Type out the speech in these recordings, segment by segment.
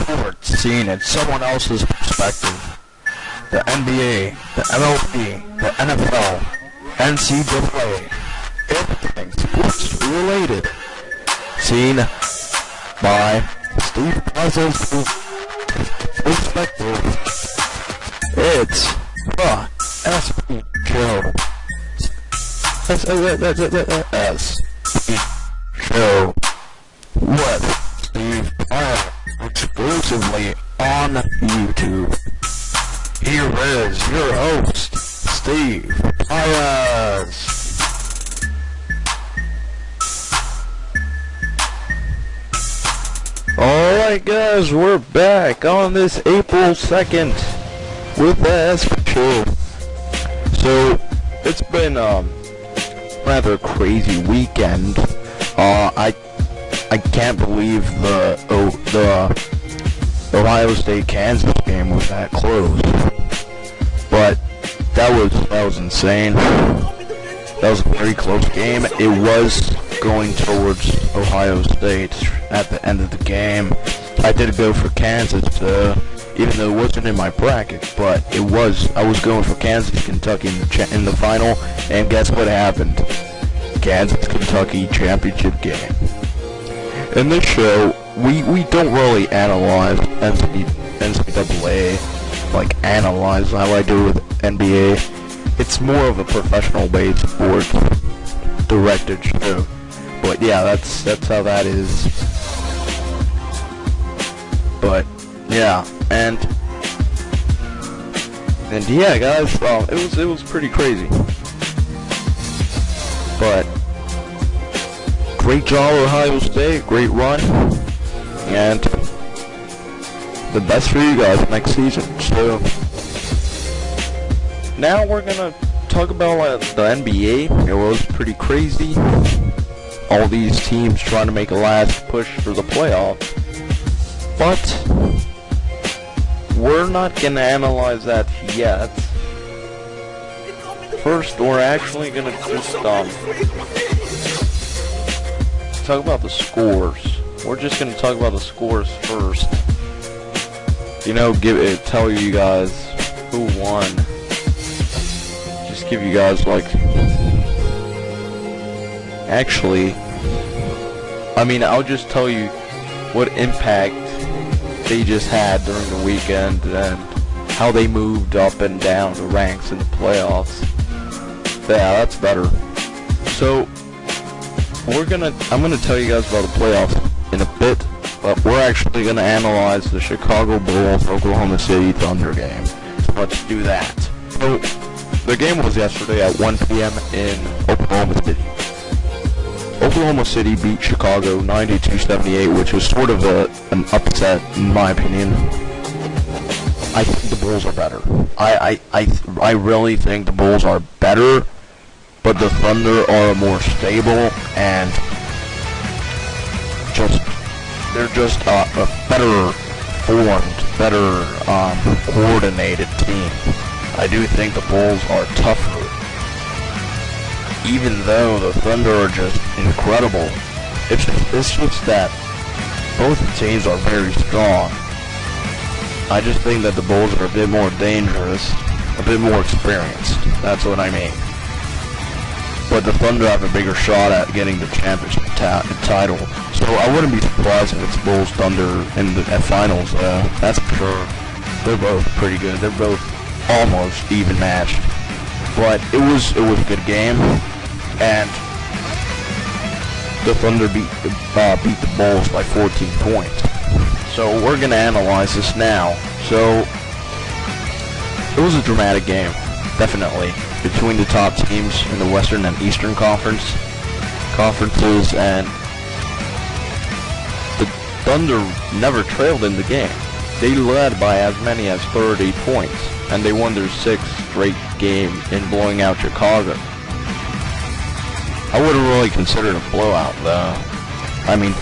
sports seen in someone else's perspective. The NBA, the MLB, the NFL, NCAA, everything sports related. Seen by Steve Puzzle's perspective. It's the SB Show. Show with Steve Puzzle exclusively on YouTube. Here is your host, Steve Pius. Alright guys, we're back on this April 2nd with the SP Show. So, it's been rather crazy weekend. I can't believe the Ohio State-Kansas game was that close. But that was insane. That was a very close game. It was going towards Ohio State at the end of the game. I did go for Kansas, even though it wasn't in my bracket, but I was going for Kansas, Kentucky in the final, and guess what happened? Kansas-Kentucky championship game. In this show, we don't really analyze NCAA, like analyze how I do with NBA. It's more of a professional-based sport directed show. But yeah, that's how that is. But yeah, and yeah, guys, it was pretty crazy. But great job, Ohio State, great run, and the best for you guys next season. So now we're gonna talk about the NBA. It was pretty crazy. All these teams trying to make a last push for the playoffs. But we're not going to analyze that yet. First, we're actually going to just talk about the scores. We're just going to talk about the scores first. You know, tell you guys who won. Just give you guys like... Actually, I'll just tell you what impact they just had during the weekend and how they moved up and down the ranks in the playoffs. Yeah, that's better. So, I'm gonna tell you guys about the playoffs in a bit, but we're actually gonna analyze the Chicago Bulls Oklahoma City Thunder game. So let's do that. So, the game was yesterday at 1 p.m. in Oklahoma City. Oklahoma City beat Chicago 92-78, which was sort of an upset in my opinion. I think the Bulls are better. I really think the Bulls are better, but the Thunder are more stable and they're just a better formed, better coordinated team. I do think the Bulls are tougher. Even though the Thunder are just incredible, it's just that both teams are very strong. I just think that the Bulls are a bit more dangerous, a bit more experienced. That's what I mean. But the Thunder have a bigger shot at getting the championship title. So I wouldn't be surprised if it's Bulls Thunder in the finals. That's for sure. They're both pretty good. They're both almost even matched. But it was a good game. And the Thunder beat the Bulls by 14 points. So we're going to analyze this now. So it was a dramatic game, definitely, between the top teams in the Western and Eastern conferences, and the Thunder never trailed in the game. They led by as many as 30 points, and they won their 6th straight game in blowing out Chicago. I wouldn't really consider it a blowout, though.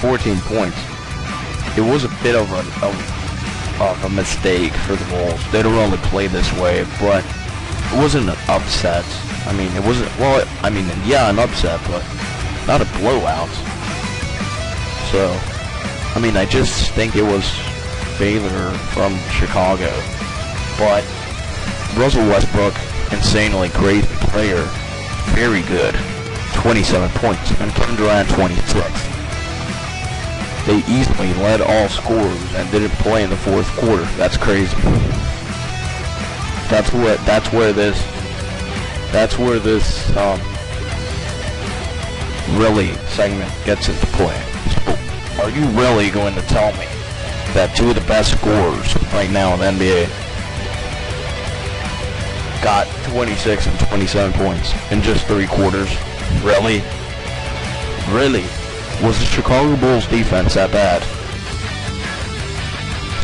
14 points. It was a bit of a mistake for the Bulls. They don't really play this way, but it wasn't an upset. It wasn't, yeah, an upset, but not a blowout. So, I just think it was failure from Chicago. But Russell Westbrook, insanely great player, very good, 27 points, and Kevin Durant 26. They easily led all scorers and didn't play in the fourth quarter. That's crazy. That's where this really segment gets into play. So, are you really going to tell me that two of the best scorers right now in the NBA got 26 and 27 points in just 3 quarters? Really? Really? Was the Chicago Bulls defense that bad?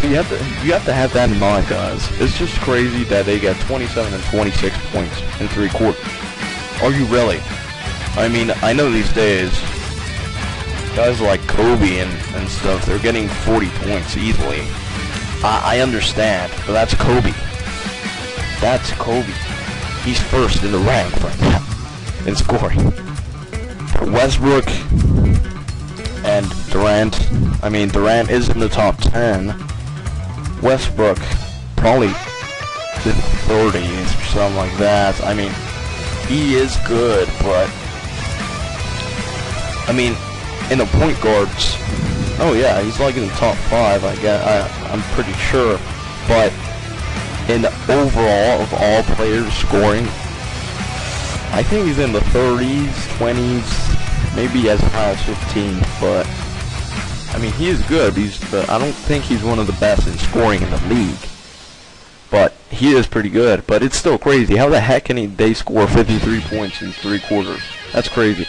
So you have to have that in mind, guys. It's just crazy that they got 27 and 26 points in 3 quarters. Are you really? I mean, I know these days, guys like Kobe and stuff, they're getting 40 points easily. I understand, but that's Kobe. That's Kobe. He's first in the rank right now in scoring. Westbrook and Durant, I mean, Durant is in the top 10. Westbrook, probably in the 30s or something like that. I mean, he is good, but, I mean, in the point guards, oh yeah, he's like in the top 5, I guess, I'm pretty sure, but in the overall of all players scoring, I think he's in the 30s, 20s, maybe as high as 15, but I mean, he is good. I don't think he's one of the best in scoring in the league, but he is pretty good. But it's still crazy. How the heck can they score 53 points in 3 quarters? That's crazy.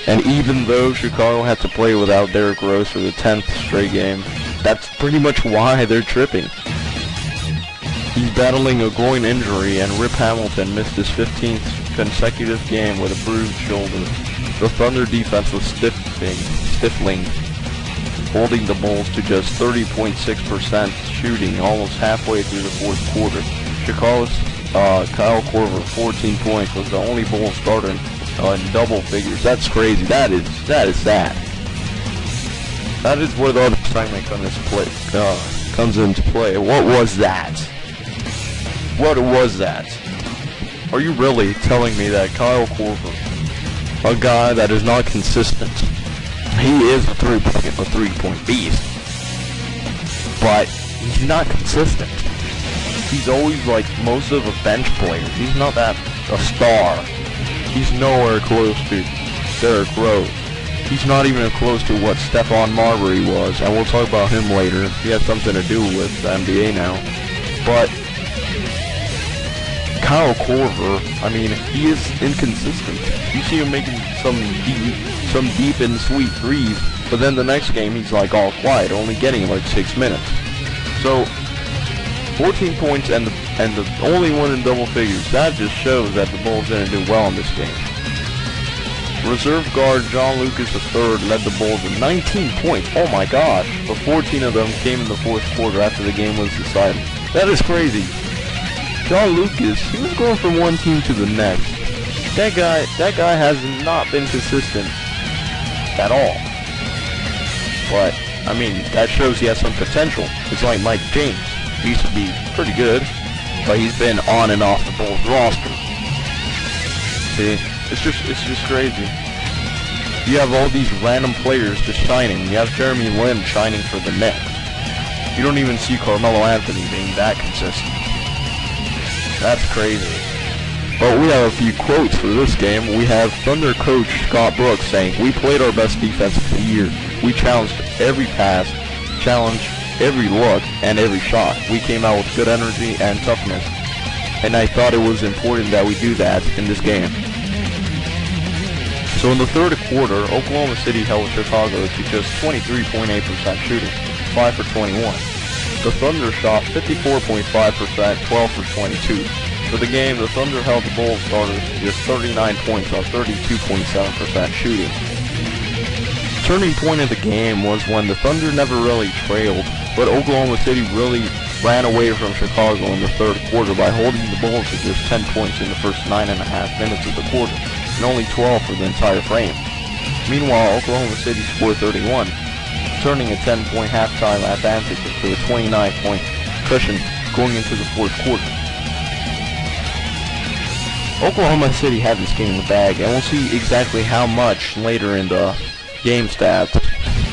And even though Chicago had to play without Derrick Rose for the 10th straight game, that's pretty much why they're tripping. He's battling a groin injury, and Rip Hamilton missed his 15th consecutive game with a bruised shoulder. The Thunder defense was stifling, holding the Bulls to just 30.6% shooting almost halfway through the fourth quarter. Chicago's Kyle Korver, 14 points, was the only Bulls starter in double figures. That's crazy. That is sad. That is where the other segment comes into play. What was that? What was that? Are you really telling me that Kyle Korver, a guy that is not consistent, he is a three-point beast, but he's not consistent. He's always like most of a bench player. He's not that a star. He's nowhere close to Derrick Rose. He's not even close to what Stephon Marbury was, and we'll talk about him later. He has something to do with the NBA now. But Kyle Korver, I mean, he is inconsistent. You see him making some deep and sweet threes, but then the next game he's like all quiet, only getting like 6 minutes. So 14 points and the only one in double figures. That just shows that the Bulls didn't do well in this game. Reserve guard John Lucas III led the Bulls with 19 points. Oh my gosh! But 14 of them came in the fourth quarter after the game was decided. That is crazy. John Lucas, he was going from one team to the next. That guy has not been consistent at all. But I mean, that shows he has some potential. It's like Mike James. He used to be pretty good, but he's been on and off the Bulls roster. See, it's just crazy. You have all these random players just shining. You have Jeremy Lin shining for the Knicks. You don't even see Carmelo Anthony being that consistent. That's crazy. But we have a few quotes for this game. We have Thunder coach Scott Brooks saying, "We played our best defense of the year. We challenged every pass, challenged every look, and every shot. We came out with good energy and toughness. And I thought it was important that we do that in this game." So in the third quarter, Oklahoma City held Chicago to just 23.8% shooting, 5 for 21. The Thunder shot 54.5%, 12 for 22. For the game, the Thunder held the Bulls starters to just 39 points on 32.7% shooting. Turning point of the game was when the Thunder never really trailed, but Oklahoma City really ran away from Chicago in the third quarter by holding the Bulls to just 10 points in the first 9.5 minutes of the quarter, and only 12 for the entire frame. Meanwhile, Oklahoma City scored 31. turning a 10-point halftime advantage into a 29-point cushion going into the fourth quarter. Oklahoma City had this game in the bag, and we'll see exactly how much later in the game stats,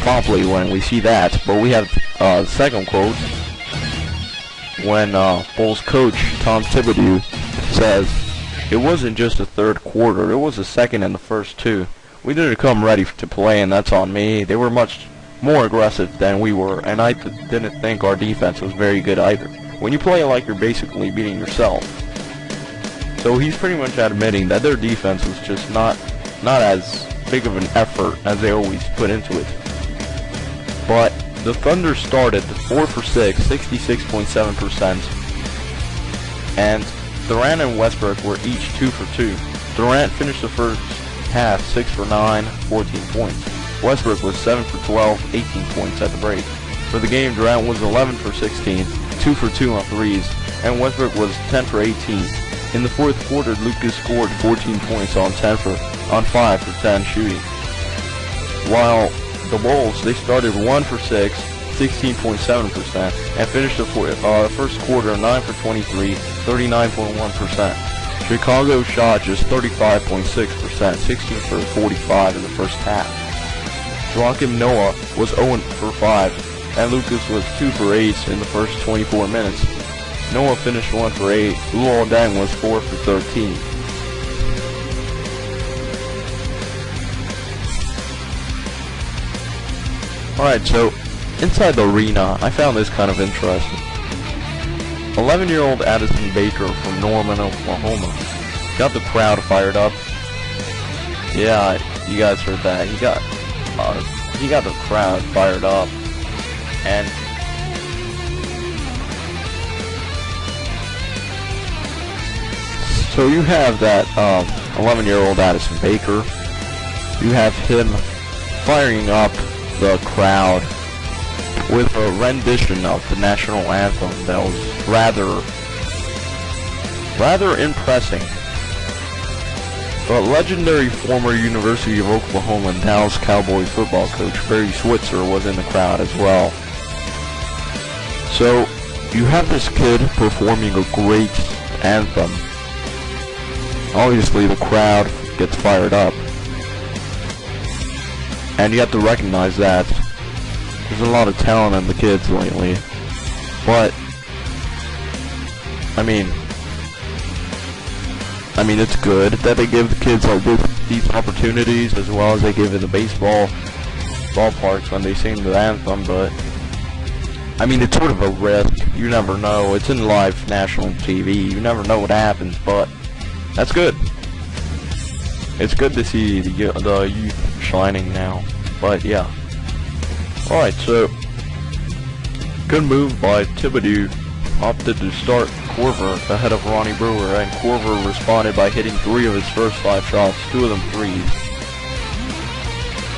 promptly when we see that. But we have the second quote, when Bulls coach Tom Thibodeau says, "It wasn't just the third quarter, it was the second and the first two. We didn't come ready to play, and that's on me. They were much more aggressive than we were, and I didn't think our defense was very good either. When you play like you're basically beating yourself." So he's pretty much admitting that their defense was just not as big of an effort as they always put into it. But the Thunder started 4 for 6, 66.7%, and Durant and Westbrook were each 2 for 2. Durant finished the first half 6 for 9, 14 points. Westbrook was 7 for 12, 18 points at the break. For the game, Durant was 11 for 16, 2 for 2 on threes, and Westbrook was 10 for 18. In the fourth quarter, Lucas scored 14 points on 5 for 10 shooting. While the Bulls, they started 1 for 6, 16.7%, and finished the first quarter 9 for 23, 39.1%. Chicago shot just 35.6%, 16 for 45 in the first half. Joakim Noah was 0 for 5, and Lucas was 2 for 8 in the first 24 minutes. Noah finished 1 for 8. Luol Deng was 4 for 13. Alright, so inside the arena, I found this kind of interesting. 11-year-old Addison Baker from Norman, Oklahoma got the crowd fired up. Yeah, you guys heard that. He got the crowd fired up, and so you have that 11-year-old Addison Baker. You have him firing up the crowd with a rendition of the national anthem that was rather impressing. The legendary former University of Oklahoma and Dallas Cowboys football coach Barry Switzer was in the crowd as well. So you have this kid performing a great anthem. Obviously the crowd gets fired up, and you have to recognize that. There's a lot of talent in the kids lately, but I mean it's good that they give the kids these opportunities, as well as they give in the ballparks when they sing the anthem. But I mean, it's sort of a risk. You never know. It's in live national TV. You never know what happens, but that's good. It's good to see the youth shining now. But yeah. Alright, so good move by Thibodeau. Opted to start Korver ahead of Ronnie Brewer, and Korver responded by hitting 3 of his first 5 shots, 2 of them threes.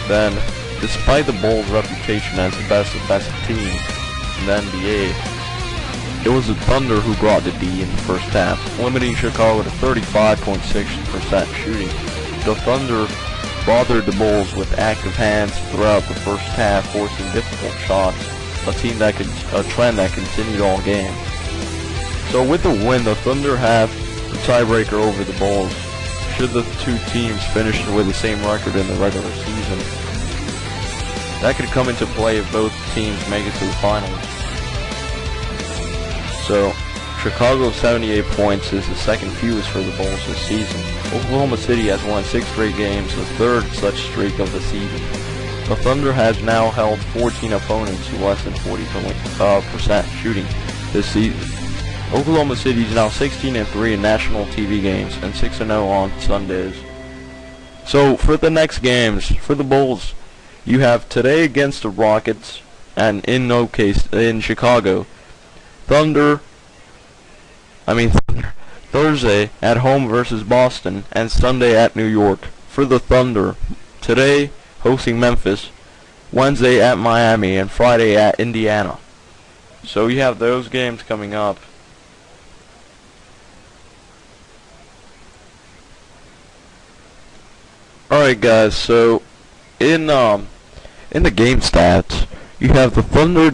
Then, despite the Bulls' reputation as the best defensive team in the NBA, it was the Thunder who brought the D in the first half, limiting Chicago to 35.6% shooting. The Thunder bothered the Bulls with active hands throughout the first half, forcing difficult shots, a trend that continued all game. So with the win, the Thunder have the tiebreaker over the Bulls, should the two teams finish with the same record in the regular season. That could come into play if both teams make it to the finals. So, Chicago's 78 points is the second fewest for the Bulls this season. Oklahoma City has won 6 straight games, the third such streak of the season. The Thunder has now held 14 opponents to less than 40% shooting this season. Oklahoma City is now 16-3 in national TV games and 6-0 on Sundays. So for the next games for the Bulls, you have today against the Rockets, and in Chicago. Thursday at home versus Boston, and Sunday at New York. For the Thunder, today hosting Memphis, Wednesday at Miami, and Friday at Indiana. So you have those games coming up. Alright guys, so in the game stats, You have the Thunder